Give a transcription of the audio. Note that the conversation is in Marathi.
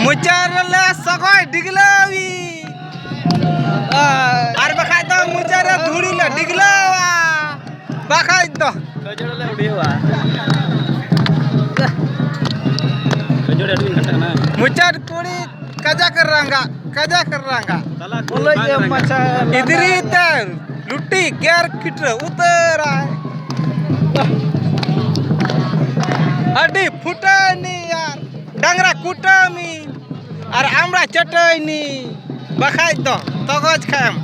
मुचारले सगोय डिगलावी अरे बखाय तो मुचारे धुड़ीले डिगलावा बखाय तो कजोड़ले उड़ीवा कजोड़े अडविन कटना मुचार कुड़ी कजा कर रंगा बोलो ये मचा इधरी तर लुट्टी गेर किट उतर अड्डी फुटनी यार डंगरा कुटमी और आमरा चटनी बखाय तो तगज खाम